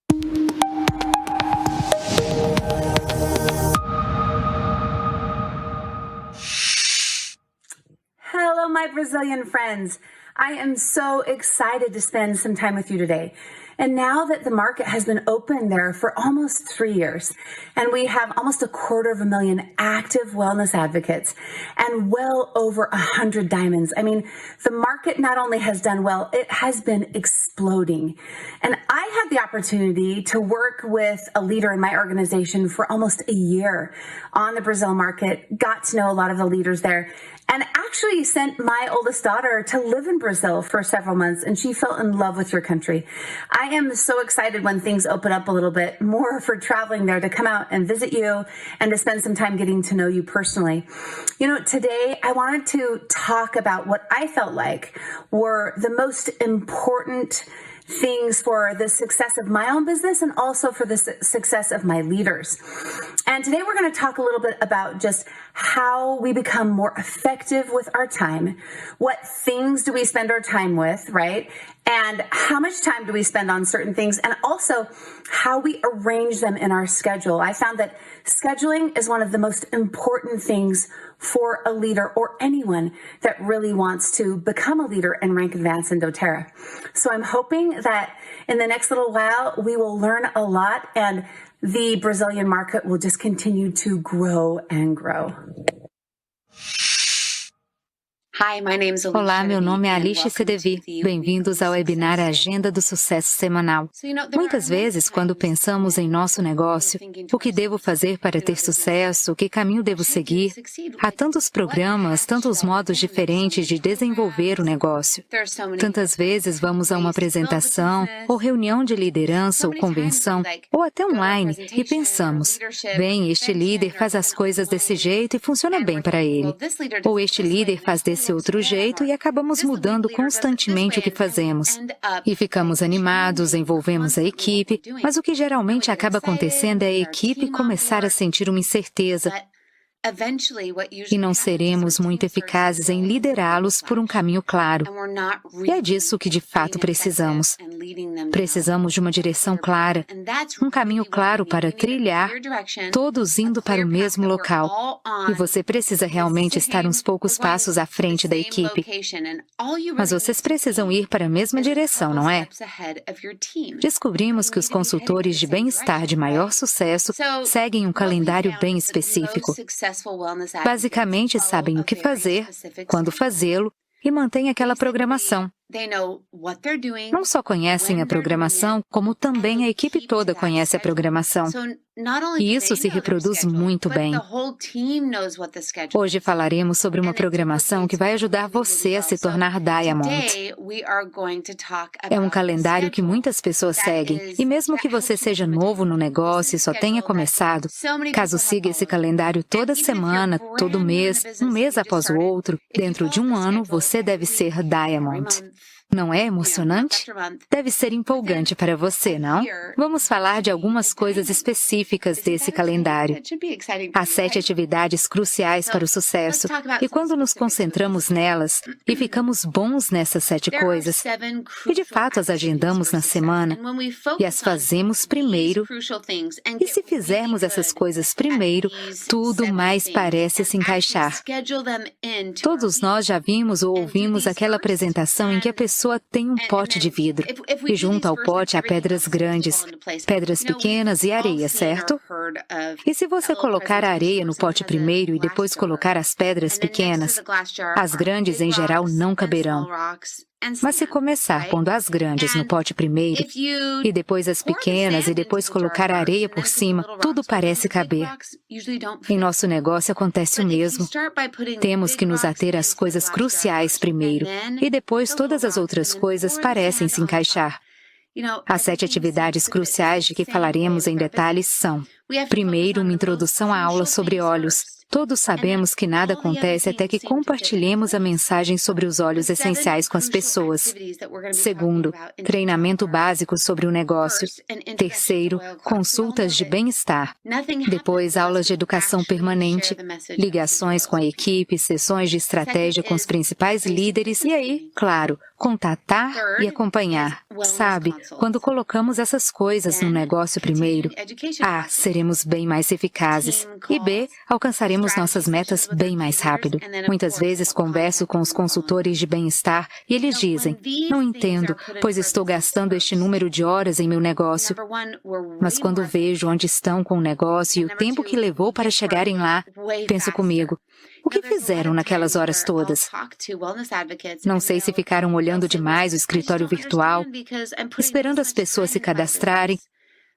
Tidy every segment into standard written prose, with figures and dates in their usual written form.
Hello, my Brazilian friends. I am so excited to spend some time with you today. And now that the market has been open there for almost 3 years, and we have almost 250,000 active wellness advocates and well over 100 diamonds. I mean, the market not only has done well, it has been exploding. And I had the opportunity to work with a leader in my organization for almost a year on the Brazil market, got to know a lot of the leaders there, and actually sent my oldest daughter to live in Brazil for several months, and she fell in love with your country. I am so excited when things open up a little bit more for traveling there to come out and visit you and to spend some time getting to know you personally. You know, today I wanted to talk about what I felt like were the most important things for the success of my own business and also for the success of my leaders. And today we're going to talk a little bit about just how we become more effective with our time. What things do we spend our time with, right? And how much time do we spend on certain things? And also how we arrange them in our schedule. I found that scheduling is one of the most important things for a leader or anyone that really wants to become a leader and rank advance in doTERRA. So I'm hoping that in the next little while, we will learn a lot and the Brazilian market will just continue to grow and grow. Olá, meu nome é Alice Sedevi. Bem-vindos ao webinar Agenda do Sucesso Semanal. Muitas vezes, quando pensamos em nosso negócio, o que devo fazer para ter sucesso, que caminho devo seguir, há tantos programas, tantos modos diferentes de desenvolver o negócio. Tantas vezes vamos a uma apresentação, ou reunião de liderança, ou convenção, ou até online, e pensamos, bem, este líder faz as coisas desse jeito e funciona bem para ele. Ou este líder faz desse outro jeito e acabamos mudando constantemente o que fazemos. E ficamos animados, envolvemos a equipe, mas o que geralmente acaba acontecendo é a equipe começar a sentir uma incerteza e não seremos muito eficazes em liderá-los por um caminho claro. E é disso que de fato precisamos. Precisamos de uma direção clara, um caminho claro para trilhar, todos indo para o mesmo local. E você precisa realmente estar uns poucos passos à frente da equipe. Mas vocês precisam ir para a mesma direção, não é? Descobrimos que os consultores de bem-estar de maior sucesso seguem um calendário bem específico. Basicamente, sabem o que fazer, quando fazê-lo e mantêm aquela programação. Não só conhecem a programação, como também a equipe toda conhece a programação. E isso se reproduz muito bem. Hoje falaremos sobre uma programação que vai ajudar você a se tornar Diamond. É um calendário que muitas pessoas seguem, e mesmo que você seja novo no negócio e só tenha começado, caso siga esse calendário toda semana, todo mês, um mês após o outro, dentro de um ano, você deve ser Diamond. Não é emocionante? Deve ser empolgante para você, não? Vamos falar de algumas coisas específicas desse calendário. Há 7 atividades cruciais para o sucesso, e quando nos concentramos nelas e ficamos bons nessas 7 coisas, e de fato as agendamos na semana, e as fazemos primeiro, e se fizermos essas coisas primeiro, tudo mais parece se encaixar. Todos nós já vimos ou ouvimos aquela apresentação em que a pessoa tem um pote de vidro e junto ao pote há pedras grandes, pedras pequenas e areia, certo? E se você colocar a areia no pote primeiro e depois colocar as pedras pequenas, as grandes em geral não caberão. Mas se começar pondo as grandes no pote primeiro, e depois as pequenas, e depois colocar a areia por cima, tudo parece caber. Em nosso negócio acontece o mesmo. Temos que nos ater às coisas cruciais primeiro, e depois todas as outras coisas parecem se encaixar. As 7 atividades cruciais de que falaremos em detalhes são: primeiro, uma introdução à aula sobre olhos. Todos sabemos que nada acontece até que compartilhemos a mensagem sobre os óleos essenciais com as pessoas. Segundo, treinamento básico sobre o negócio. Terceiro, consultas de bem-estar. Depois, aulas de educação permanente, ligações com a equipe, sessões de estratégia com os principais líderes e aí, claro, contatar e acompanhar. Sabe, quando colocamos essas coisas no negócio primeiro, A, seremos bem mais eficazes e B, alcançaremos nossas metas bem mais rápido. Muitas vezes converso com os consultores de bem-estar e eles dizem, não entendo, pois estou gastando este número de horas em meu negócio. Mas quando vejo onde estão com o negócio e o tempo que levou para chegarem lá, penso comigo, o que fizeram naquelas horas todas? Não sei se ficaram olhando demais o escritório virtual, esperando as pessoas se cadastrarem,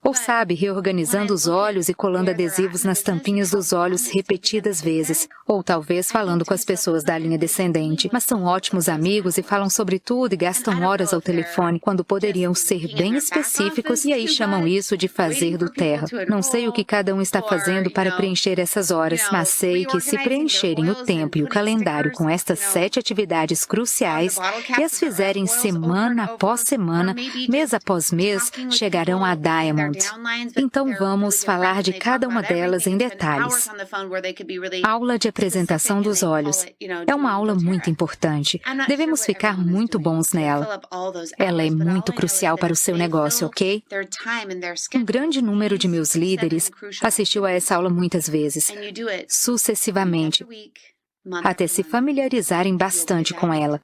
ou sabe, reorganizando os olhos e colando adesivos nas tampinhas dos olhos repetidas vezes. Ou talvez falando com as pessoas da linha descendente. Mas são ótimos amigos e falam sobre tudo e gastam horas ao telefone, quando poderiam ser bem específicos e aí chamam isso de fazer do terra. Não sei o que cada um está fazendo para preencher essas horas, mas sei que se preencherem o tempo e o calendário com estas 7 atividades cruciais e as fizerem semana após semana, mês após mês, chegarão a Diamond. Então vamos falar de cada uma delas em detalhes. Aula de apresentação dos olhos. É uma aula muito importante. Devemos ficar muito bons nela. Ela é muito crucial para o seu negócio, ok? Um grande número de meus líderes assistiu a essa aula muitas vezes, sucessivamente, até se familiarizarem bastante com ela.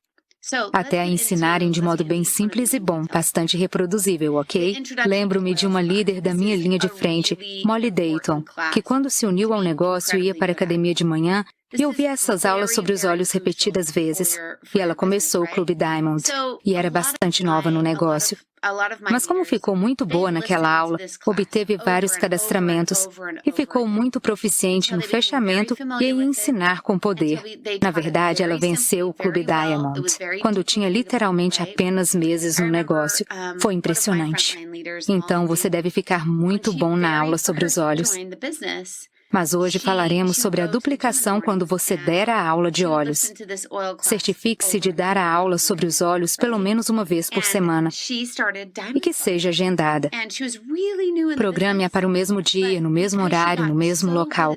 Até a ensinarem de modo bem simples e bom, bastante reproduzível, ok? Lembro-me de uma líder da minha linha de frente, Molly Dayton, que quando se uniu ao negócio ia para a academia de manhã e ouvia essas aulas sobre os olhos repetidas vezes. E ela começou o Clube Diamond, e era bastante nova no negócio. Mas como ficou muito boa naquela aula, obteve vários cadastramentos e ficou muito proficiente no fechamento e em ensinar com poder. Na verdade, ela venceu o Clube Diamond, quando tinha literalmente apenas meses no negócio. Foi impressionante. Então, você deve ficar muito bom na aula sobre os olhos. Mas hoje falaremos sobre a duplicação quando você der a aula de olhos. Certifique-se de dar a aula sobre os olhos pelo menos uma vez por semana e que seja agendada. Programe-a para o mesmo dia, no mesmo horário, no mesmo local.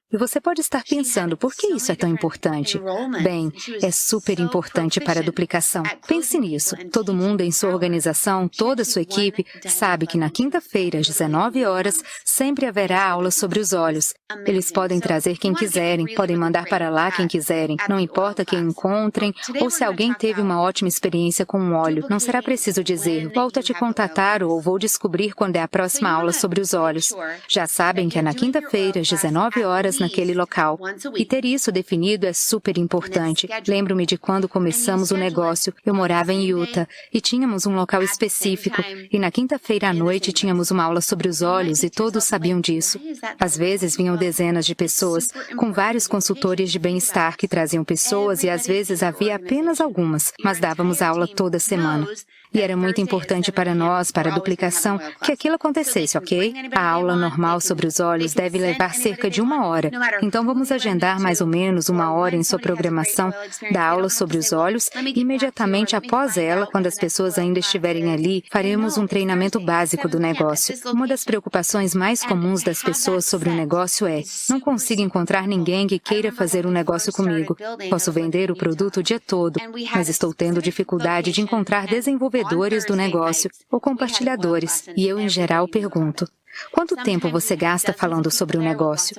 E você pode estar pensando, por que isso é tão importante? Bem, é super importante para a duplicação. Pense nisso. Todo mundo em sua organização, toda a sua equipe, sabe que na quinta-feira, às 19 horas, sempre haverá aula sobre os olhos. Eles podem trazer quem quiserem, podem mandar para lá quem quiserem, não importa quem encontrem, ou se alguém teve uma ótima experiência com um óleo. Não será preciso dizer, volto a te contatar ou vou descobrir quando é a próxima aula sobre os olhos. Já sabem que é na quinta-feira, às 19 horas, naquele local. E ter isso definido é super importante. Lembro-me de quando começamos o negócio. Eu morava em Utah e tínhamos um local específico. E na quinta-feira à noite tínhamos uma aula sobre os olhos e todos sabiam disso. Às vezes vinham dezenas de pessoas, com vários consultores de bem-estar que traziam pessoas e às vezes havia apenas algumas, mas dávamos aula toda semana. E era muito importante para nós, para a duplicação, que aquilo acontecesse, ok? A aula normal sobre os olhos deve levar cerca de 1 hora. Então vamos agendar mais ou menos 1 hora em sua programação da aula sobre os olhos e imediatamente após ela, quando as pessoas ainda estiverem ali, faremos um treinamento básico do negócio. Uma das preocupações mais comuns das pessoas sobre o negócio é: não consigo encontrar ninguém que queira fazer um negócio comigo. Posso vender o produto o dia todo, mas estou tendo dificuldade de encontrar desenvolvedores do negócio ou compartilhadores. E eu, em geral, pergunto: quanto tempo você gasta falando sobre o negócio?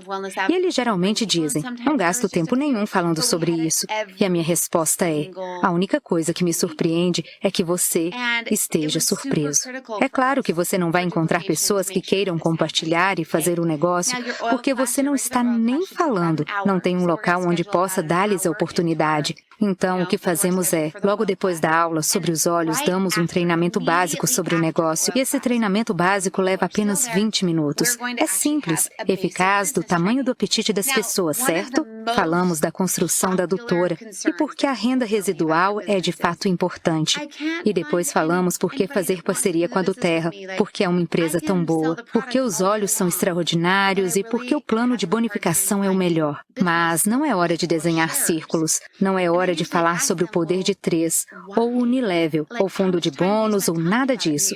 E eles geralmente dizem, não gasto tempo nenhum falando sobre isso. E a minha resposta é, a única coisa que me surpreende é que você esteja surpreso. É claro que você não vai encontrar pessoas que queiram compartilhar e fazer o negócio, porque você não está nem falando, não tem um local onde possa dar-lhes a oportunidade. Então, o que fazemos é, logo depois da aula sobre os olhos, damos um treinamento básico sobre o negócio. E esse treinamento básico leva apenas 20 minutos. É simples, eficaz, do tamanho do apetite das pessoas, certo? Falamos da construção da adutora e por que a renda residual é de fato importante. E depois falamos por que fazer parceria com a Duterra, porque é uma empresa tão boa, porque os óleos são extraordinários e porque o plano de bonificação é o melhor. Mas não é hora de desenhar círculos, não é hora de falar sobre o poder de 3, ou Unilevel, ou fundo de bônus, ou nada disso.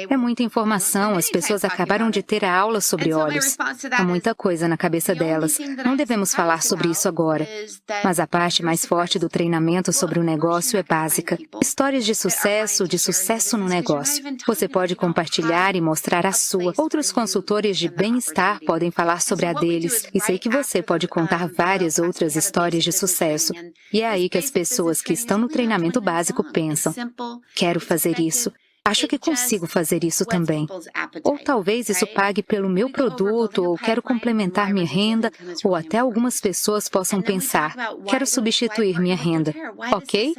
É muita informação, as pessoas acabaram de ter a aula sobre óleos. Há muita coisa na cabeça delas. Não devemos falar sobre isso agora. Mas a parte mais forte do treinamento sobre o negócio é básica. Histórias de sucesso no negócio. Você pode compartilhar e mostrar a sua. Outros consultores de bem-estar podem falar sobre a deles. E sei que você pode contar várias outras histórias de sucesso. E é aí que as pessoas que estão no treinamento básico pensam: quero fazer isso. Acho que consigo fazer isso também. Ou talvez isso pague pelo meu produto, ou quero complementar minha renda, ou até algumas pessoas possam pensar: quero substituir minha renda. Ok?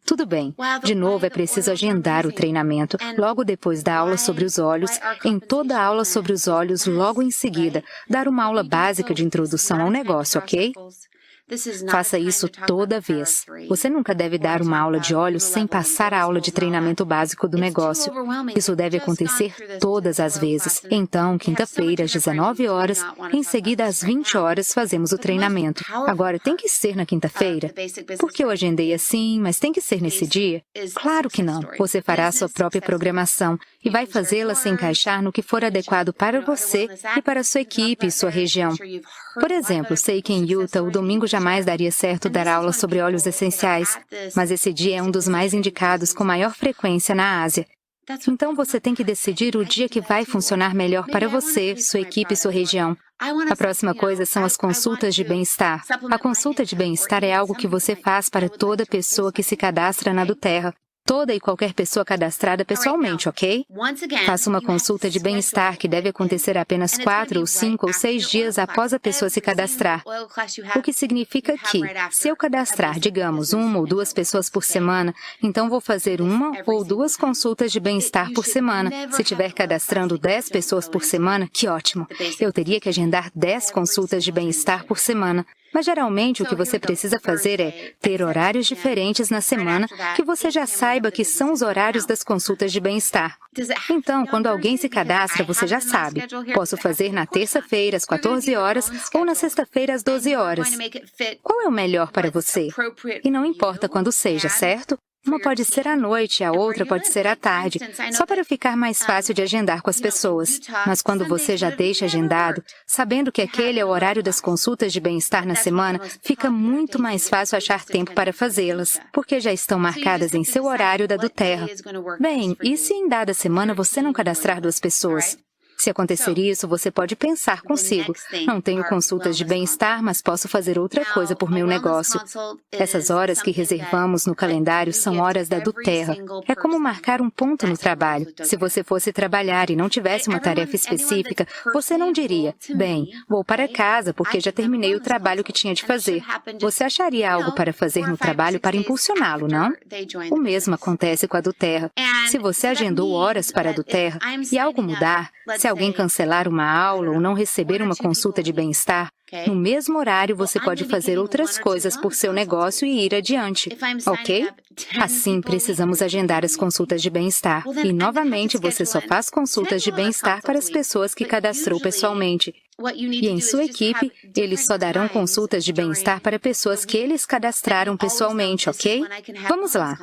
Tudo bem. De novo, é preciso agendar o treinamento, logo depois da aula sobre os olhos, em toda a aula sobre os olhos, logo em seguida, dar uma aula básica de introdução ao negócio, ok? Faça isso toda vez. Você nunca deve dar uma aula de olhos sem passar a aula de treinamento básico do negócio. Isso deve acontecer todas as vezes. Então, quinta-feira, às 19 horas, em seguida, às 20 horas, fazemos o treinamento. Agora, tem que ser na quinta-feira? Porque eu agendei assim, mas tem que ser nesse dia? Claro que não. Você fará a sua própria programação e vai fazê-la se encaixar no que for adequado para você e para a sua equipe e sua região. Por exemplo, sei que em Utah o domingo jamais daria certo dar aula sobre óleos essenciais, mas esse dia é um dos mais indicados com maior frequência na Ásia. Então você tem que decidir o dia que vai funcionar melhor para você, sua equipe e sua região. A próxima coisa são as consultas de bem-estar. A consulta de bem-estar é algo que você faz para toda pessoa que se cadastra na Duterra. Toda e qualquer pessoa cadastrada pessoalmente, ok? Faça uma consulta de bem-estar que deve acontecer apenas 4 ou 5 ou 6 dias após a pessoa se cadastrar. O que significa que, se eu cadastrar, digamos, 1 ou 2 pessoas por semana, então vou fazer 1 ou 2 consultas de bem-estar por semana. Se estiver cadastrando 10 pessoas por semana, que ótimo! Eu teria que agendar 10 consultas de bem-estar por semana. Mas geralmente o que você precisa fazer é ter horários diferentes na semana que você já saiba que são os horários das consultas de bem-estar. Então, quando alguém se cadastra, você já sabe. Posso fazer na terça-feira às 14 horas ou na sexta-feira às 12 horas. Qual é o melhor para você? E não importa quando seja, certo? Uma pode ser à noite, a outra pode ser à tarde, só para ficar mais fácil de agendar com as pessoas. Mas quando você já deixa agendado, sabendo que aquele é o horário das consultas de bem-estar na semana, fica muito mais fácil achar tempo para fazê-las, porque já estão marcadas em seu horário da Duterra. Bem, e se em dada semana você não cadastrar 2 pessoas? Se acontecer isso, você pode pensar consigo: não tenho consultas de bem-estar, mas posso fazer outra coisa por meu negócio. Essas horas que reservamos no calendário são horas da Duterra. É como marcar um ponto no trabalho. Se você fosse trabalhar e não tivesse uma tarefa específica, você não diria: bem, vou para casa porque já terminei o trabalho que tinha de fazer. Você acharia algo para fazer no trabalho para impulsioná-lo, não? O mesmo acontece com a Duterra. Se você agendou horas para a Duterra e algo mudar, se alguém cancelar uma aula ou não receber uma consulta de bem-estar, no mesmo horário você pode fazer outras coisas por seu negócio e ir adiante, ok? Assim, precisamos agendar as consultas de bem-estar. E, novamente, você só faz consultas de bem-estar para as pessoas que cadastrou pessoalmente. E em sua equipe, eles só darão consultas de bem-estar para pessoas que eles cadastraram pessoalmente, ok? Vamos lá.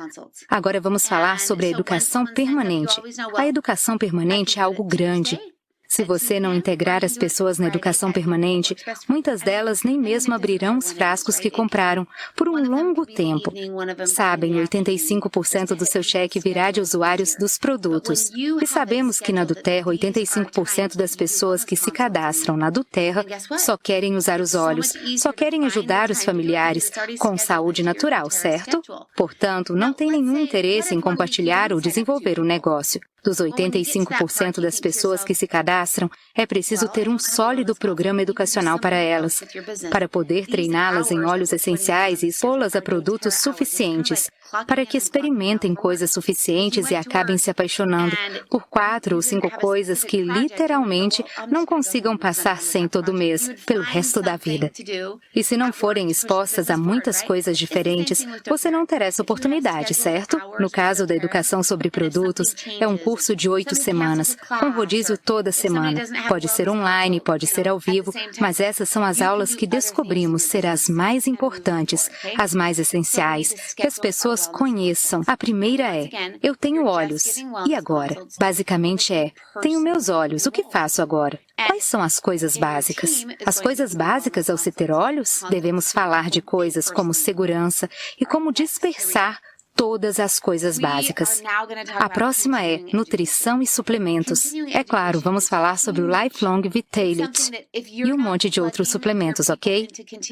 Agora vamos falar sobre a educação permanente. A educação permanente é algo grande. Se você não integrar as pessoas na educação permanente, muitas delas nem mesmo abrirão os frascos que compraram por um longo tempo. Sabem, 85% do seu cheque virá de usuários dos produtos. E sabemos que na Duterra, 85% das pessoas que se cadastram na Duterra só querem usar os óleos, só querem ajudar os familiares com saúde natural, certo? Portanto, não tem nenhum interesse em compartilhar ou desenvolver o negócio. Dos 85% das pessoas que se cadastram, é preciso ter um sólido programa educacional para elas, para poder treiná-las em óleos essenciais e expô-las a produtos suficientes, para que experimentem coisas suficientes e acabem se apaixonando por 4 ou 5 coisas que literalmente não consigam passar sem todo mês, pelo resto da vida. E se não forem expostas a muitas coisas diferentes, você não terá essa oportunidade, certo? No caso da educação sobre produtos, é um curso de 8 semanas, com rodízio toda semana. Pode ser online, pode ser ao vivo, mas essas são as aulas que descobrimos ser as mais importantes, as mais essenciais, que as pessoas conheçam. A primeira é: eu tenho olhos. E agora? Basicamente é: tenho meus olhos, o que faço agora? Quais são as coisas básicas? As coisas básicas ao se ter olhos? Devemos falar de coisas como segurança e como dispersar todas as coisas básicas. A próxima é nutrição e suplementos. É claro, vamos falar sobre o Lifelong Vitality e um monte de outros suplementos, ok?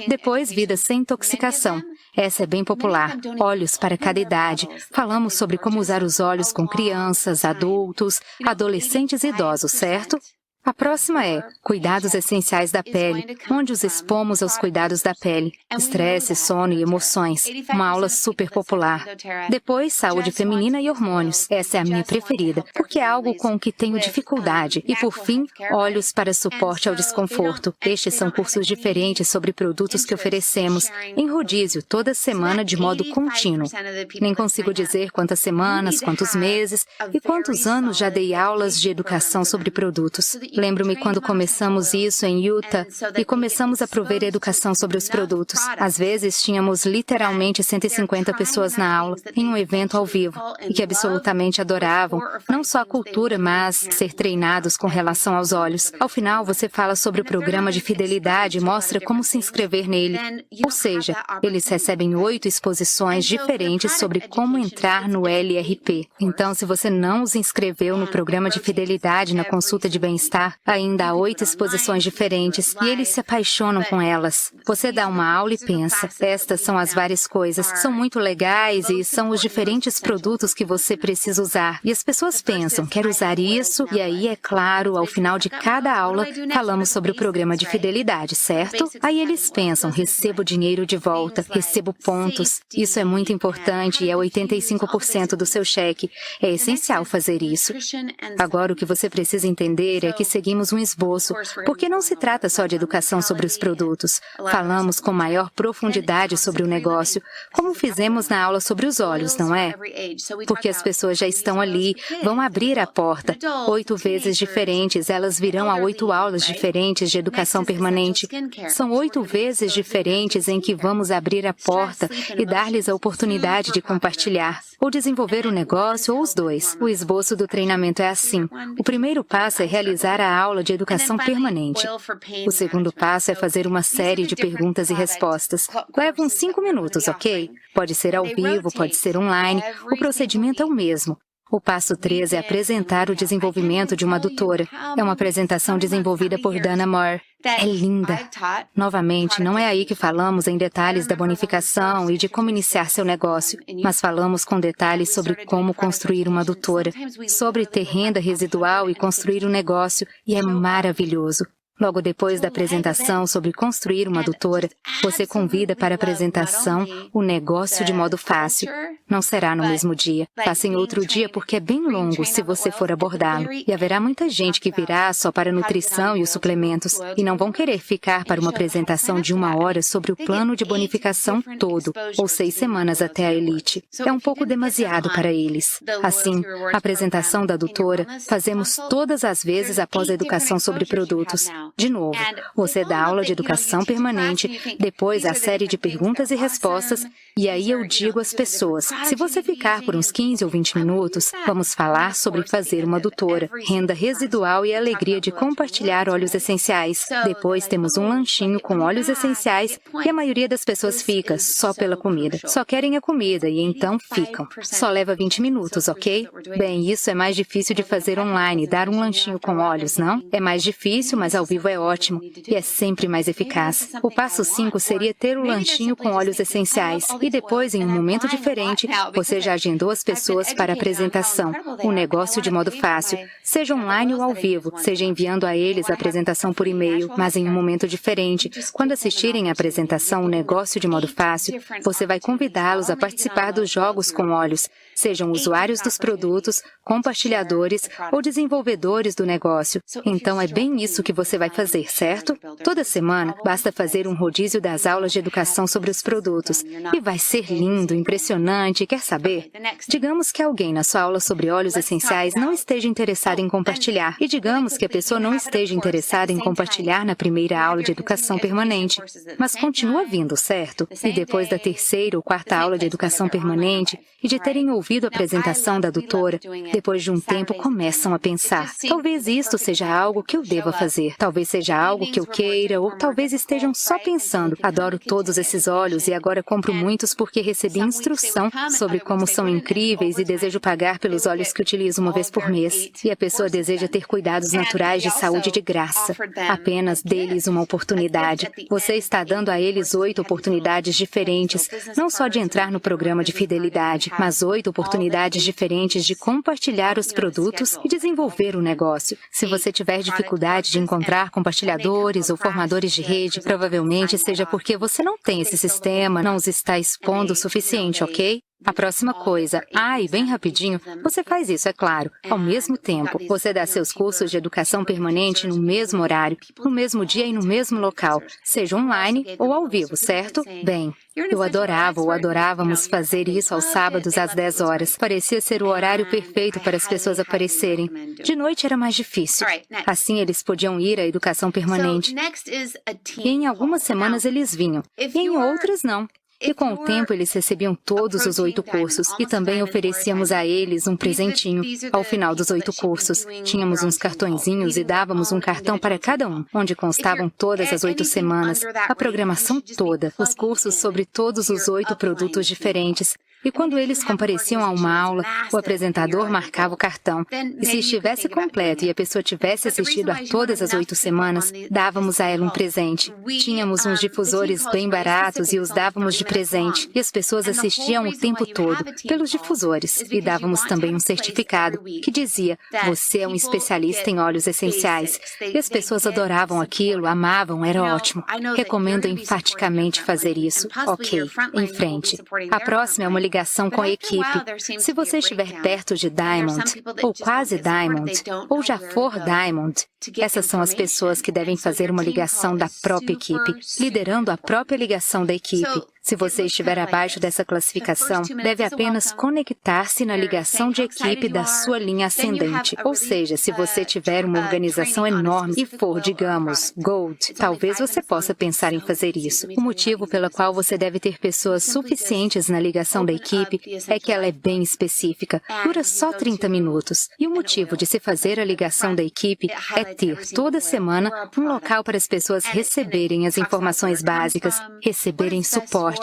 Depois, vida sem intoxicação. Essa é bem popular. Olhos para cada idade. Falamos sobre como usar os olhos com crianças, adultos, adolescentes e idosos, certo? A próxima é cuidados essenciais da pele, onde os expomos aos cuidados da pele, estresse, sono e emoções, uma aula super popular. Depois, saúde feminina e hormônios, essa é a minha preferida, porque é algo com o que tenho dificuldade. E por fim, olhos para suporte ao desconforto. Estes são cursos diferentes sobre produtos que oferecemos, em rodízio, toda semana de modo contínuo. Nem consigo dizer quantas semanas, quantos meses e quantos anos já dei aulas de educação sobre produtos. Lembro-me quando começamos isso em Utah e começamos a prover educação sobre os produtos. Às vezes, tínhamos literalmente 150 pessoas na aula, em um evento ao vivo, e que absolutamente adoravam, não só a cultura, mas ser treinados com relação aos olhos. Ao final, você fala sobre o programa de fidelidade e mostra como se inscrever nele. Ou seja, eles recebem 8 exposições diferentes sobre como entrar no LRP. Então, se você não os inscreveu no programa de fidelidade na consulta de bem-estar, ainda há 8 exposições diferentes e eles se apaixonam com elas. Você dá uma aula e pensa, estas são as várias coisas, são muito legais e são os diferentes produtos que você precisa usar. E as pessoas pensam, quero usar isso, e aí, é claro, ao final de cada aula, falamos sobre o programa de fidelidade, certo? Aí eles pensam, recebo dinheiro de volta, recebo pontos. Isso é muito importante e é 85% do seu cheque. É essencial fazer isso. Agora, o que você precisa entender é que seguimos um esboço, porque não se trata só de educação sobre os produtos. Falamos com maior profundidade sobre o negócio, como fizemos na aula sobre os olhos, não é? Porque as pessoas já estão ali, vão abrir a porta. 8 vezes diferentes, elas virão a 8 aulas diferentes de educação permanente. São 8 vezes diferentes em que vamos abrir a porta e dar-lhes a oportunidade de compartilhar, ou desenvolver o negócio, ou os dois. O esboço do treinamento é assim. O primeiro passo é realizar a aula de educação permanente. O segundo passo é fazer uma série de perguntas e respostas. Leva uns 5 minutos, ok? Pode ser ao vivo, pode ser online, o procedimento é o mesmo. O passo 3 é apresentar o desenvolvimento de uma adutora. É uma apresentação desenvolvida por Dana Moore. É linda. Novamente, não é aí que falamos em detalhes da bonificação e de como iniciar seu negócio, mas falamos com detalhes sobre como construir uma adutora, sobre ter renda residual e construir um negócio, e é maravilhoso. Logo depois da apresentação sobre construir uma adutora, você convida para a apresentação o negócio de modo fácil. Não será no mesmo dia. Faça em outro dia porque é bem longo se você for abordá-lo. E haverá muita gente que virá só para a nutrição e os suplementos e não vão querer ficar para uma apresentação de 1 hora sobre o plano de bonificação todo, ou 6 semanas até a elite. É um pouco demasiado para eles. Assim, a apresentação da adutora fazemos todas as vezes após a educação sobre produtos. De novo, você dá aula de educação permanente, depois a série de perguntas e respostas, e aí eu digo às pessoas, se você ficar por uns 15 ou 20 minutos, vamos falar sobre fazer uma adutora, renda residual e a alegria de compartilhar óleos essenciais. Depois temos um lanchinho com óleos essenciais e a maioria das pessoas fica só pela comida. Só querem a comida e então ficam. Só leva 20 minutos, ok? Bem, isso é mais difícil de fazer online, dar um lanchinho com óleos, não? É mais difícil, mas ao vivo é ótimo e é sempre mais eficaz. O passo 5 seria ter o lanchinho com óleos essenciais e depois, em um momento diferente, você já agendou as pessoas para a apresentação, o negócio de modo fácil, seja online ou ao vivo, seja enviando a eles a apresentação por e-mail, mas em um momento diferente. Quando assistirem à apresentação, o negócio de modo fácil, você vai convidá-los a participar dos jogos com óleos, sejam usuários dos produtos, compartilhadores ou desenvolvedores do negócio. Então é bem isso que você vai fazer, certo? Toda semana, basta fazer um rodízio das aulas de educação sobre os produtos. E vai ser lindo, impressionante. Quer saber? Digamos que alguém na sua aula sobre óleos essenciais não esteja interessado em compartilhar. E digamos que a pessoa não esteja interessada em compartilhar na primeira aula de educação permanente. Mas continua vindo, certo? E depois da terceira ou quarta aula de educação permanente, e de terem ouvido a apresentação da doutora, depois de um tempo começam a pensar, talvez isto seja algo que eu deva fazer, talvez seja algo que eu queira, ou talvez estejam só pensando, adoro todos esses óleos e agora compro muitos porque recebi instrução sobre como são incríveis e desejo pagar pelos óleos que utilizo uma vez por mês. E a pessoa deseja ter cuidados naturais de saúde de graça. Apenas dê-lhes uma oportunidade. Você está dando a eles 8 oportunidades diferentes, não só de entrar no programa de fidelidade, mas 8 oportunidades diferentes de compartilhar os produtos e desenvolver o negócio. Se você tiver dificuldade de encontrar compartilhadores ou formadores de rede, provavelmente seja porque você não tem esse sistema, não os está expondo o suficiente, ok? A próxima coisa, e bem rapidinho, você faz isso, é claro, ao mesmo tempo. Você dá seus cursos de educação permanente no mesmo horário, no mesmo dia e no mesmo local, seja online ou ao vivo, certo? Bem, eu adorava ou adorávamos fazer isso aos sábados às 10 horas. Parecia ser o horário perfeito para as pessoas aparecerem. De noite era mais difícil. Assim eles podiam ir à educação permanente. E em algumas semanas eles vinham, e em outras não. E com o tempo eles recebiam todos os 8 cursos e também oferecíamos a eles um presentinho. Ao final dos 8 cursos, tínhamos uns cartõezinhos e dávamos um cartão para cada um, onde constavam todas as 8 semanas, a programação toda, os cursos sobre todos os 8 produtos diferentes. E quando eles compareciam a uma aula, o apresentador marcava o cartão. E se estivesse completo e a pessoa tivesse assistido a todas as 8 semanas, dávamos a ela um presente. Tínhamos uns difusores bem baratos e os dávamos de presente. E as pessoas assistiam o tempo todo, pelos difusores. E dávamos também um certificado que dizia, você é um especialista em óleos essenciais. E as pessoas adoravam aquilo, amavam, era ótimo. Recomendo enfaticamente fazer isso. Ok, em frente. A próxima é uma ligação com a equipe. Se você estiver perto de Diamond, ou quase Diamond, ou já for Diamond, essas são as pessoas que devem fazer uma ligação da própria equipe, liderando a própria ligação da equipe. Se você estiver abaixo dessa classificação, deve apenas conectar-se na ligação de equipe da sua linha ascendente. Ou seja, se você tiver uma organização enorme e for, digamos, Gold, talvez você possa pensar em fazer isso. O motivo pelo qual você deve ter pessoas suficientes na ligação da equipe é que ela é bem específica, dura só 30 minutos. E o motivo de se fazer a ligação da equipe é ter, toda semana, um local para as pessoas receberem as informações básicas, receberem suporte.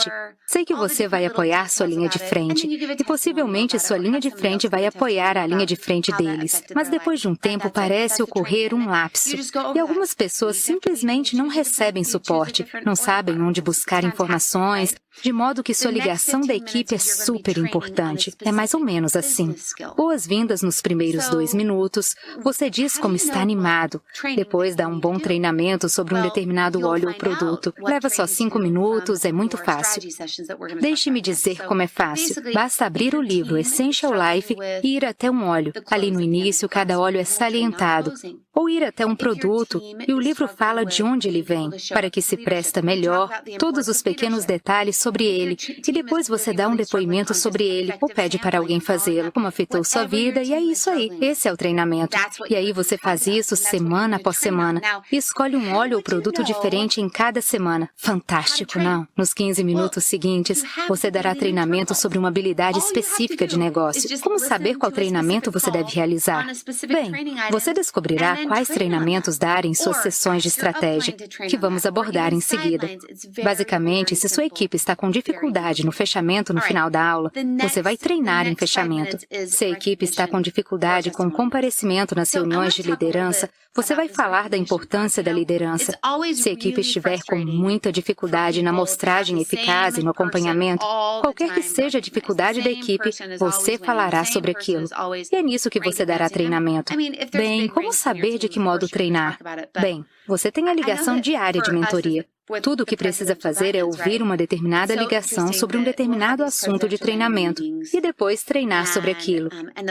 Sei que você vai apoiar sua linha de frente, e possivelmente sua linha de frente vai apoiar a linha de frente deles. Mas depois de um tempo parece ocorrer um lapso, e algumas pessoas simplesmente não recebem suporte, não sabem onde buscar informações, de modo que sua ligação da equipe é super importante. É mais ou menos assim. Boas-vindas nos primeiros 2 minutos, você diz como está animado. Depois dá um bom treinamento sobre um determinado óleo ou produto. Leva só 5 minutos, é muito fácil. Deixe-me dizer como é fácil. Basta abrir o livro Essential Life e ir até um óleo. Ali no início, cada óleo é salientado. Ou ir até um produto e o livro fala de onde ele vem, para que se presta melhor todos os pequenos detalhes sobre ele, e depois você dá um depoimento sobre ele, ou pede para alguém fazê-lo, como afetou sua vida, e é isso aí. Esse é o treinamento. E aí você faz isso semana após semana, e escolhe um óleo ou produto diferente em cada semana. Fantástico, não? Nos 15 minutos seguintes, você dará treinamento sobre uma habilidade específica de negócio. Como saber qual treinamento você deve realizar? Bem, você descobrirá quais treinamentos dar em suas sessões de estratégia, que vamos abordar em seguida. Basicamente, se sua equipe está com dificuldade no fechamento no final da aula, você vai treinar em fechamento. Se a equipe está com dificuldade com comparecimento nas reuniões de liderança, você vai falar da importância da liderança. Se a equipe estiver com muita dificuldade na mostragem eficaz e no acompanhamento, qualquer que seja a dificuldade da equipe, você falará sobre aquilo. E é nisso que você dará treinamento. Bem, como saber de que modo treinar? Bem, você tem a ligação diária de mentoria. Tudo o que precisa fazer é ouvir uma determinada ligação sobre um determinado assunto de treinamento e depois treinar sobre aquilo.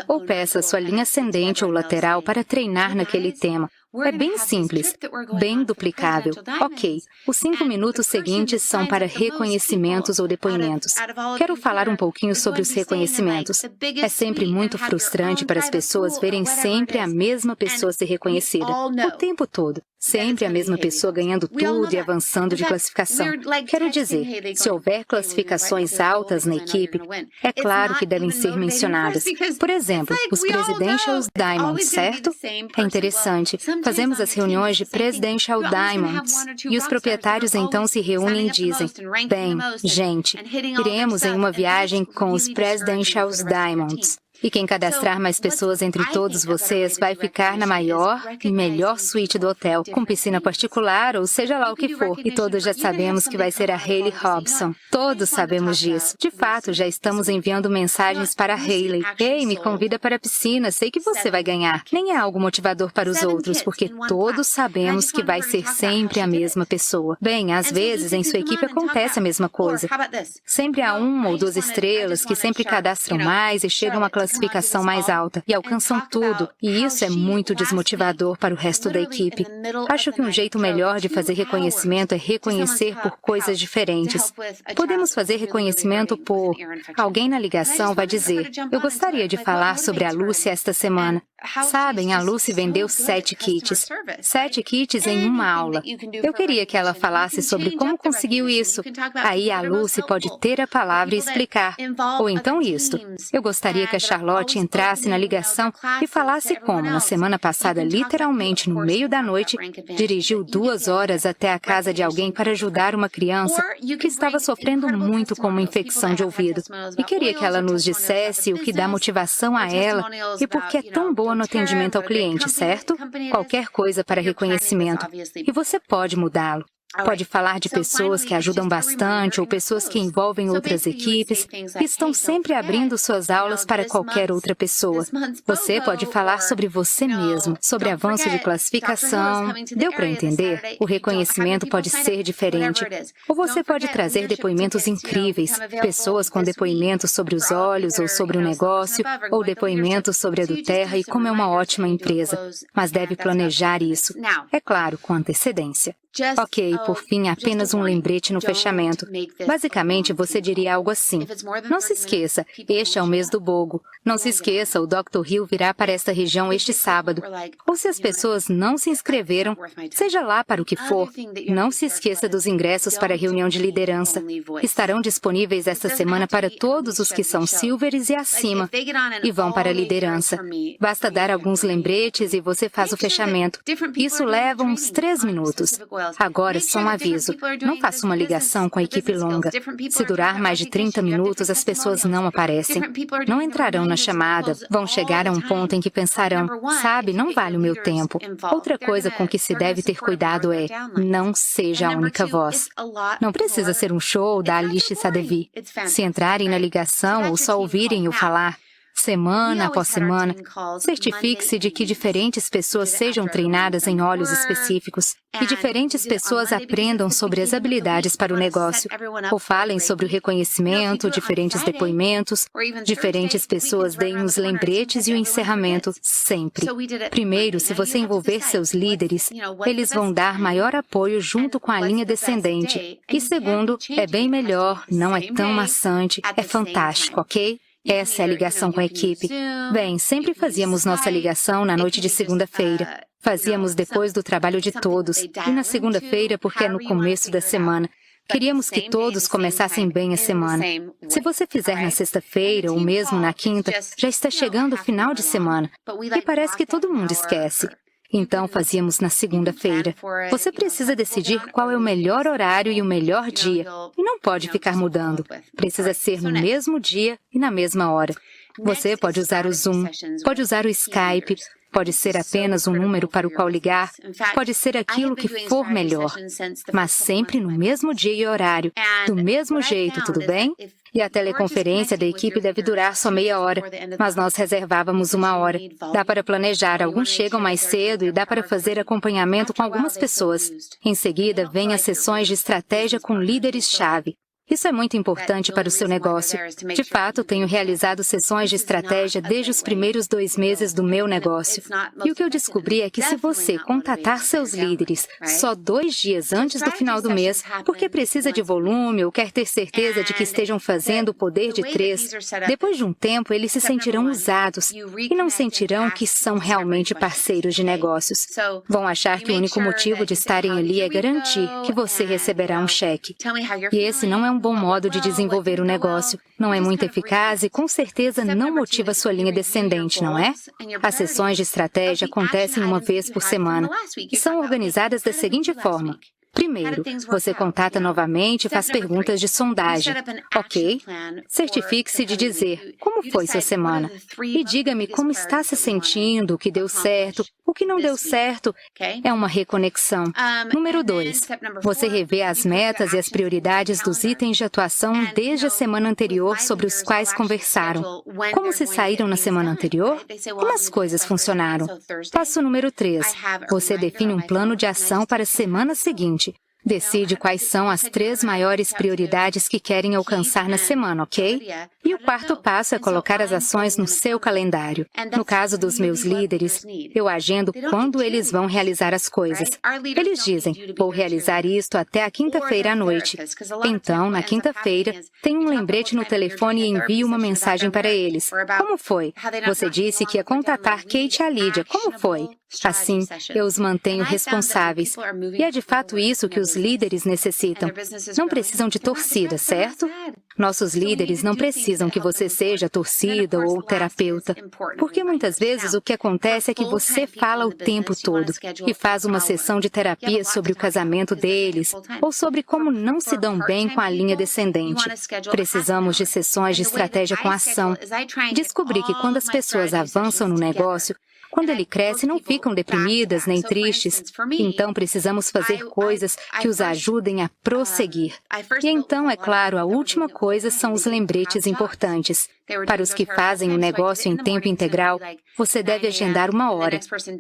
Ou peça sua linha ascendente ou lateral para treinar naquele tema. É bem simples, bem duplicável. Ok, os 5 minutos seguintes são para reconhecimentos ou depoimentos. Quero falar um pouquinho sobre os reconhecimentos. É sempre muito frustrante para as pessoas verem sempre a mesma pessoa ser reconhecida, o tempo todo. Sempre a mesma pessoa ganhando tudo e avançando de classificação. Quero dizer, se houver classificações altas na equipe, é claro que devem ser mencionadas. Por exemplo, os Presidential Diamonds, certo? É interessante. Fazemos as reuniões de Presidential Diamonds e os proprietários então se reúnem e dizem, bem, gente, iremos em uma viagem com os Presidential Diamonds. E quem cadastrar mais pessoas entre todos vocês vai ficar na maior e melhor suíte do hotel, com piscina particular ou seja lá o que for. E todos já sabemos que vai ser a Hayley Hobson. Todos sabemos disso. De fato, já estamos enviando mensagens para a Hayley. Ei, me convida para a piscina, sei que você vai ganhar. Nem é algo motivador para os outros, porque todos sabemos que vai ser sempre a mesma pessoa. Bem, às vezes em sua equipe acontece a mesma coisa. Sempre há 1 ou 2 estrelas que sempre cadastram mais e chegam a classificação mais alta e alcançam tudo, e isso é muito desmotivador para o resto da equipe. Acho que um jeito melhor de fazer reconhecimento é reconhecer por coisas diferentes. Podemos fazer reconhecimento por... Alguém na ligação vai dizer, eu gostaria de falar sobre a Lucy esta semana. Sabem, a Lucy vendeu 7 kits. 7 kits em uma aula. Eu queria que ela falasse sobre como conseguiu isso. Aí a Lucy pode ter a palavra e explicar. Ou então isto. Eu gostaria que a Charlotte entrasse na ligação e falasse como, na semana passada, literalmente no meio da noite, dirigiu 2 horas até a casa de alguém para ajudar uma criança que estava sofrendo muito com uma infecção de ouvido. E queria que ela nos dissesse o que dá motivação a ela e por que é tão boa no atendimento ao cliente, certo? Qualquer coisa para reconhecimento. E você pode mudá-lo. Pode falar de pessoas que ajudam bastante ou pessoas que envolvem outras equipes e estão sempre abrindo suas aulas para qualquer outra pessoa. Você pode falar sobre você mesmo, sobre avanço de classificação. Deu para entender? O reconhecimento pode ser diferente. Ou você pode trazer depoimentos incríveis, pessoas com depoimentos sobre os olhos ou sobre o negócio, ou depoimentos sobre a do Terra e como é uma ótima empresa. Mas deve planejar isso. É claro, com antecedência. Ok, por fim, apenas um lembrete no fechamento. Basicamente, você diria algo assim. Não se esqueça, este é o mês do Bogo. Não se esqueça, o Dr. Hill virá para esta região este sábado. Ou se as pessoas não se inscreveram, seja lá para o que for, não se esqueça dos ingressos para a reunião de liderança. Estarão disponíveis esta semana para todos os que são Silvers e acima e vão para a liderança. Basta dar alguns lembretes e você faz o fechamento. Isso leva uns 3 minutos. Agora, só um aviso. Não faça uma ligação com a equipe longa. Se durar mais de 30 minutos, as pessoas não aparecem. Não entrarão na chamada. Vão chegar a um ponto em que pensarão, sabe, não vale o meu tempo. Outra coisa com que se deve ter cuidado é, não seja a única voz. Não precisa ser um show da Alice Sadevi. Se entrarem na ligação ou só ouvirem eu falar, semana após semana, certifique-se de que diferentes pessoas sejam treinadas em óleos específicos e diferentes pessoas aprendam sobre as habilidades para o negócio, ou falem sobre o reconhecimento, diferentes depoimentos, diferentes pessoas deem os lembretes e o encerramento, sempre. Primeiro, se você envolver seus líderes, eles vão dar maior apoio junto com a linha descendente. E segundo, é bem melhor, não é tão maçante, é fantástico, ok? Essa é a ligação com a equipe. Bem, sempre fazíamos nossa ligação na noite de segunda-feira. Fazíamos depois do trabalho de todos, e na segunda-feira porque é no começo da semana. Queríamos que todos começassem bem a semana. Se você fizer na sexta-feira ou mesmo na quinta, já está chegando o final de semana. E parece que todo mundo esquece. Então, fazíamos na segunda-feira. Você precisa decidir qual é o melhor horário e o melhor dia. E não pode ficar mudando. Precisa ser no mesmo dia e na mesma hora. Você pode usar o Zoom, pode usar o Skype, pode ser apenas um número para o qual ligar, pode ser aquilo que for melhor, mas sempre no mesmo dia e horário, do mesmo jeito, tudo bem? E a teleconferência da equipe deve durar só meia hora, mas nós reservávamos 1 hora. Dá para planejar, alguns chegam mais cedo e dá para fazer acompanhamento com algumas pessoas. Em seguida, vêm as sessões de estratégia com líderes-chave. Isso é muito importante para o seu negócio. De fato, tenho realizado sessões de estratégia desde os primeiros 2 meses do meu negócio. E o que eu descobri é que se você contatar seus líderes só 2 dias antes do final do mês, porque precisa de volume ou quer ter certeza de que estejam fazendo o poder de 3, depois de um tempo eles se sentirão usados e não sentirão que são realmente parceiros de negócios. Vão achar que o único motivo de estarem ali é garantir que você receberá um cheque. E esse não é um bom modo de desenvolver o negócio. Não é muito eficaz e, com certeza, não motiva sua linha descendente, não é? As sessões de estratégia acontecem 1 vez por semana e são organizadas da seguinte forma. Primeiro, você contata novamente e faz perguntas de sondagem. Ok? Certifique-se de dizer como foi sua semana. E diga-me como está se sentindo, o que deu certo, o que não deu certo. É uma reconexão. Número 2, você revê as metas e as prioridades dos itens de atuação desde a semana anterior sobre os quais conversaram. Como se saíram na semana anterior? Como as coisas funcionaram? Passo número 3, você define um plano de ação para a semana seguinte. Decide quais são as 3 maiores prioridades que querem alcançar na semana, ok? E o 4º passo é colocar as ações no seu calendário. No caso dos meus líderes, eu agendo quando eles vão realizar as coisas. Eles dizem, vou realizar isto até a quinta-feira à noite. Então, na quinta-feira, tenho um lembrete no telefone e envio uma mensagem para eles. Como foi? Você disse que ia contatar Kate e a Lídia. Como foi? Assim, eu os mantenho responsáveis. E é de fato isso que os líderes necessitam. Não precisam de torcida, certo? Nossos líderes não precisam que você seja torcida ou terapeuta, porque muitas vezes o que acontece é que você fala o tempo todo e faz uma sessão de terapia sobre o casamento deles ou sobre como não se dão bem com a linha descendente. Precisamos de sessões de estratégia com ação. Descobri que quando as pessoas avançam no negócio, quando ele cresce, não ficam deprimidas nem tristes. Então, precisamos fazer coisas que os ajudem a prosseguir. E então, é claro, a última coisa são os lembretes importantes. Para os que fazem o negócio em tempo integral, você deve agendar 1 hora.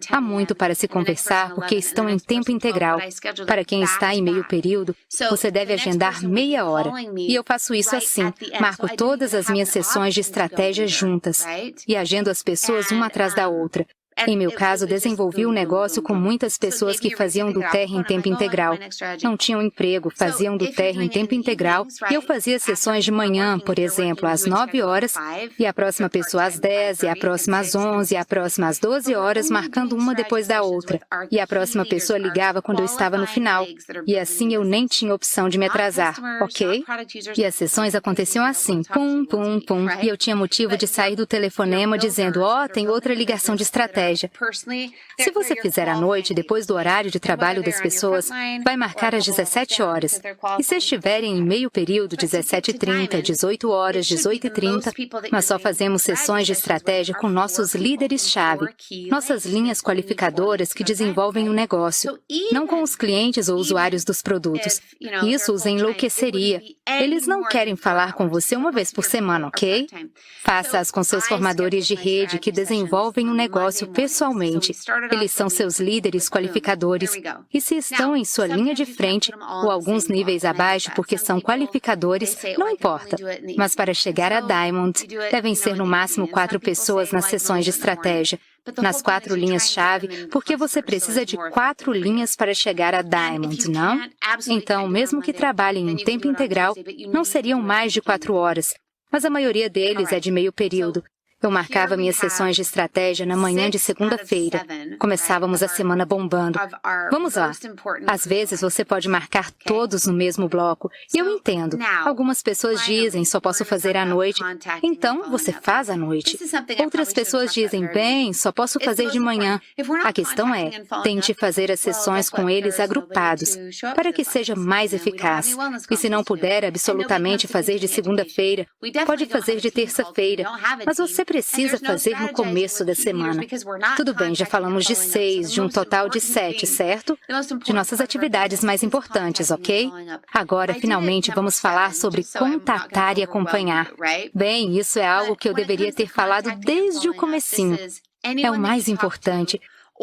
Há muito para se conversar porque estão em tempo integral. Para quem está em meio período, você deve agendar meia hora. E eu faço isso assim. Marco todas as minhas sessões de estratégia juntas e agendo as pessoas uma atrás da outra. Em meu caso, desenvolvi um negócio com muitas pessoas que faziam do TR em tempo integral. Não tinham emprego, faziam do TR em tempo integral e eu fazia sessões de manhã, por exemplo, às 9 horas, e a próxima pessoa às 10, e a próxima às 11, e a próxima às 12 horas, marcando uma depois da outra. E a próxima pessoa ligava quando eu estava no final. E assim eu nem tinha opção de me atrasar, ok? E as sessões aconteciam assim, pum, pum, pum, e eu tinha motivo de sair do telefonema dizendo, tem outra ligação de estratégia. Se você fizer à noite, depois do horário de trabalho das pessoas, vai marcar às 17 horas. E se estiverem em meio período, 17h30, 18 horas, 18h30, nós só fazemos sessões de estratégia com nossos líderes-chave, nossas linhas qualificadoras que desenvolvem o negócio, não com os clientes ou usuários dos produtos. Isso os enlouqueceria. Eles não querem falar com você 1 vez por semana, ok? Faça-as com seus formadores de rede que desenvolvem o negócio pessoalmente. Eles são seus líderes qualificadores. E se estão em sua linha de frente ou alguns níveis abaixo porque são qualificadores, não importa. Mas para chegar a Diamond, devem ser no máximo 4 pessoas nas sessões de estratégia. Nas 4 linhas-chave, porque você precisa de 4 linhas para chegar a Diamond, não? Então, mesmo que trabalhem em tempo integral, não seriam mais de 4 horas. Mas a maioria deles é de meio período. Eu marcava minhas sessões de estratégia na manhã de segunda-feira. Começávamos a semana bombando. Vamos lá. Às vezes você pode marcar todos no mesmo bloco. E eu entendo. Algumas pessoas dizem, só posso fazer à noite. Então, você faz à noite. Outras pessoas dizem, bem, só posso fazer de manhã. A questão é, tente fazer as sessões com eles agrupados, para que seja mais eficaz. E se não puder absolutamente fazer de segunda-feira, pode fazer de terça-feira. Mas você precisa fazer no começo da semana. Tudo bem, já falamos de 6, de um total de 7, certo? De nossas atividades mais importantes, ok? Agora, finalmente, vamos falar sobre contatar e acompanhar. Bem, isso é algo que eu deveria ter falado desde o comecinho. É o mais importante.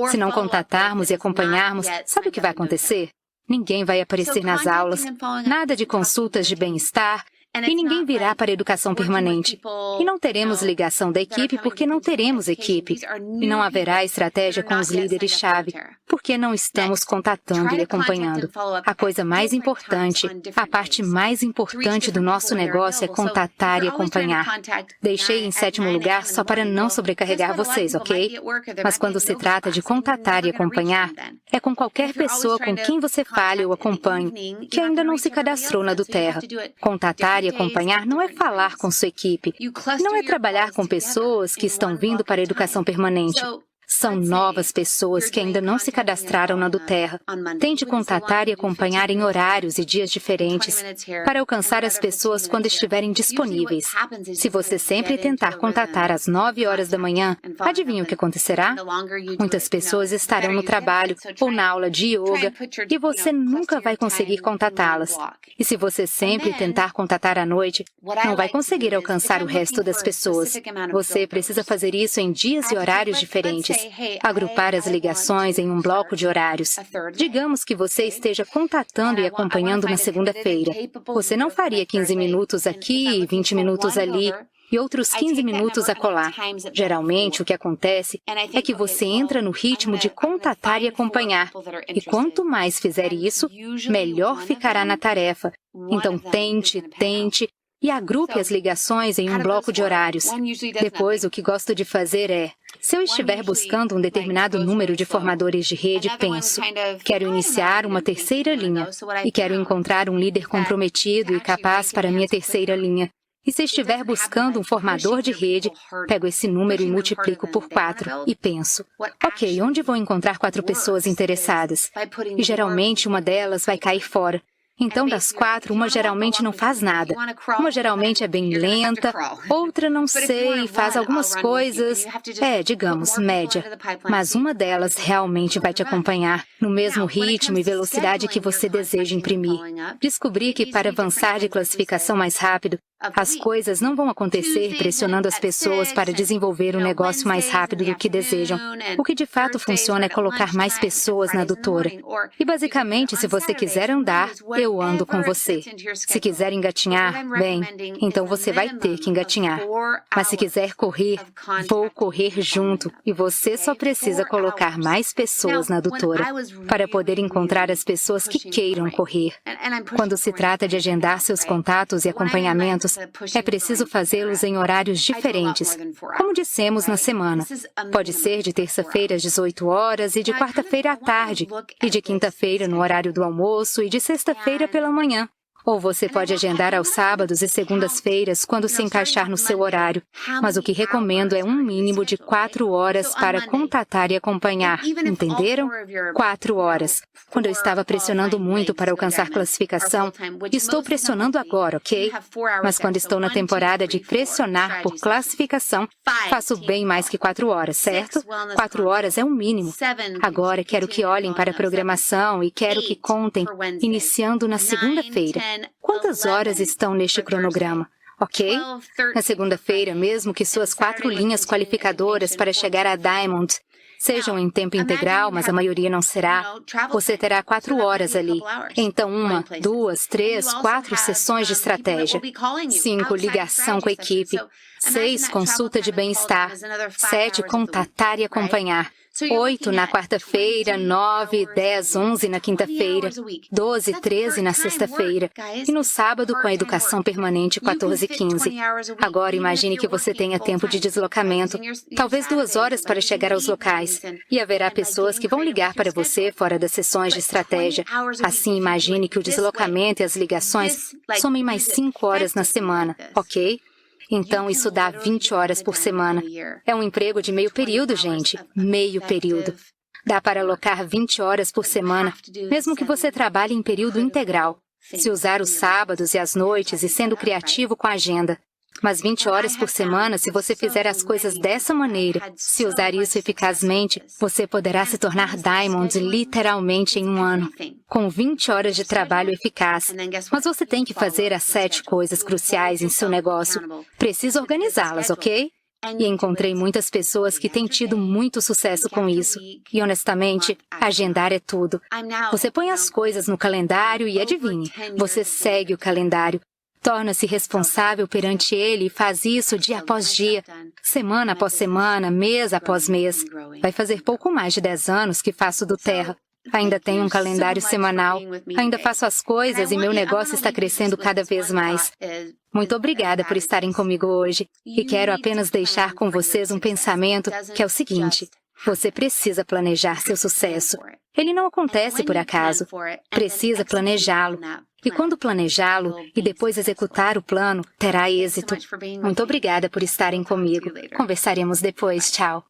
Se não contatarmos e acompanharmos, sabe o que vai acontecer? Ninguém vai aparecer nas aulas, nada de consultas de bem-estar, e ninguém virá para a educação permanente. E não teremos ligação da equipe porque não teremos equipe. E não haverá estratégia com os líderes-chave, porque não estamos contatando e acompanhando. A coisa mais importante, a parte mais importante do nosso negócio é contatar e acompanhar. Deixei em 7º lugar só para não sobrecarregar vocês, ok? Mas quando se trata de contatar e acompanhar, é com qualquer pessoa com quem você fale ou acompanhe, que ainda não se cadastrou na do Terra. Contatar e acompanhar não é falar com sua equipe, não é trabalhar com pessoas que estão vindo para a educação permanente. São novas pessoas que ainda não se cadastraram na do Terra. Tente contatar e acompanhar em horários e dias diferentes para alcançar as pessoas quando estiverem disponíveis. Se você sempre tentar contatar às 9 horas da manhã, adivinha o que acontecerá? Muitas pessoas estarão no trabalho ou na aula de yoga e você nunca vai conseguir contatá-las. E se você sempre tentar contatar à noite, não vai conseguir alcançar o resto das pessoas. Você precisa fazer isso em dias e horários diferentes. Agrupar as ligações em um bloco de horários. Digamos que você esteja contatando e acompanhando na segunda-feira. Você não faria 15 minutos aqui e 20 minutos ali e outros 15 minutos acolá. Geralmente, o que acontece é que você entra no ritmo de contatar e acompanhar. E quanto mais fizer isso, melhor ficará na tarefa. Então, tente e agrupe as ligações em um bloco de horários. Depois, o que gosto de fazer é, se eu estiver buscando um determinado número de formadores de rede, penso, quero iniciar uma terceira linha e quero encontrar um líder comprometido e capaz para a minha terceira linha. E se estiver buscando um formador de rede, pego esse número e multiplico por 4 e penso, ok, onde vou encontrar 4 pessoas interessadas? E geralmente uma delas vai cair fora. Então, das 4, uma geralmente não faz nada. Uma geralmente é bem lenta, outra não sei, faz algumas coisas, digamos, média. Mas uma delas realmente vai te acompanhar, no mesmo ritmo e velocidade que você deseja imprimir. Descobri que para avançar de classificação mais rápido, as coisas não vão acontecer pressionando as pessoas para desenvolver um negócio mais rápido do que desejam. O que de fato funciona é colocar mais pessoas na adutora. E basicamente, se você quiser andar, eu ando com você. Se quiser engatinhar, bem, então você vai ter que engatinhar. Mas se quiser correr, vou correr junto. E você só precisa colocar mais pessoas na adutora para poder encontrar as pessoas que queiram correr. Quando se trata de agendar seus contatos e acompanhamentos, é preciso fazê-los em horários diferentes, como dissemos na semana. Pode ser de terça-feira às 18 horas e de quarta-feira à tarde, e de quinta-feira no horário do almoço e de sexta-feira pela manhã. Ou você pode agendar aos sábados e segundas-feiras quando se encaixar no seu horário. Mas o que recomendo é um mínimo de 4 horas para contatar e acompanhar. Entenderam? 4 horas. Quando eu estava pressionando muito para alcançar classificação, estou pressionando agora, ok? Mas quando estou na temporada de pressionar por classificação, faço bem mais que 4 horas, certo? 4 horas é o mínimo. Agora quero que olhem para a programação e quero que contem, iniciando na segunda-feira. Quantas horas estão neste cronograma? Ok? Na segunda-feira, mesmo que suas 4 linhas qualificadoras para chegar a Diamond sejam em tempo integral, mas a maioria não será, você terá 4 horas ali. Então, 1, 2, 3, 4 sessões de estratégia. 5, ligação com a equipe. 6, consulta de bem-estar. 7, contatar e acompanhar. 8 na quarta-feira, 9, 10, 11 na quinta-feira, 12, 13 na sexta-feira e no sábado com a educação permanente 14 e 15. Agora imagine que você tenha tempo de deslocamento, talvez 2 horas para chegar aos locais, e haverá pessoas que vão ligar para você fora das sessões de estratégia. Assim, imagine que o deslocamento e as ligações somem mais 5 horas na semana, ok? Então, isso dá 20 horas por semana. É um emprego de meio período, gente. Meio período. Dá para alocar 20 horas por semana, mesmo que você trabalhe em período integral. Se usar os sábados e as noites e sendo criativo com a agenda. Mas 20 horas por semana, se você fizer as coisas dessa maneira, se usar isso eficazmente, você poderá se tornar Diamond literalmente em um ano, com 20 horas de trabalho eficaz. Mas você tem que fazer as 7 coisas cruciais em seu negócio. Precisa organizá-las, ok? E encontrei muitas pessoas que têm tido muito sucesso com isso. E honestamente, agendar é tudo. Você põe as coisas no calendário e adivinhe, você segue o calendário. Torna-se responsável perante ele e faz isso dia após dia, semana após semana, mês após mês. Vai fazer pouco mais de 10 anos que faço do Terra. Ainda tenho um calendário semanal, ainda faço as coisas e meu negócio está crescendo cada vez mais. Muito obrigada por estarem comigo hoje. E quero apenas deixar com vocês um pensamento que é o seguinte: você precisa planejar seu sucesso. Ele não acontece por acaso. Precisa planejá-lo. E quando planejá-lo e depois executar o plano, terá êxito. Muito obrigada por estarem comigo. Conversaremos depois. Tchau.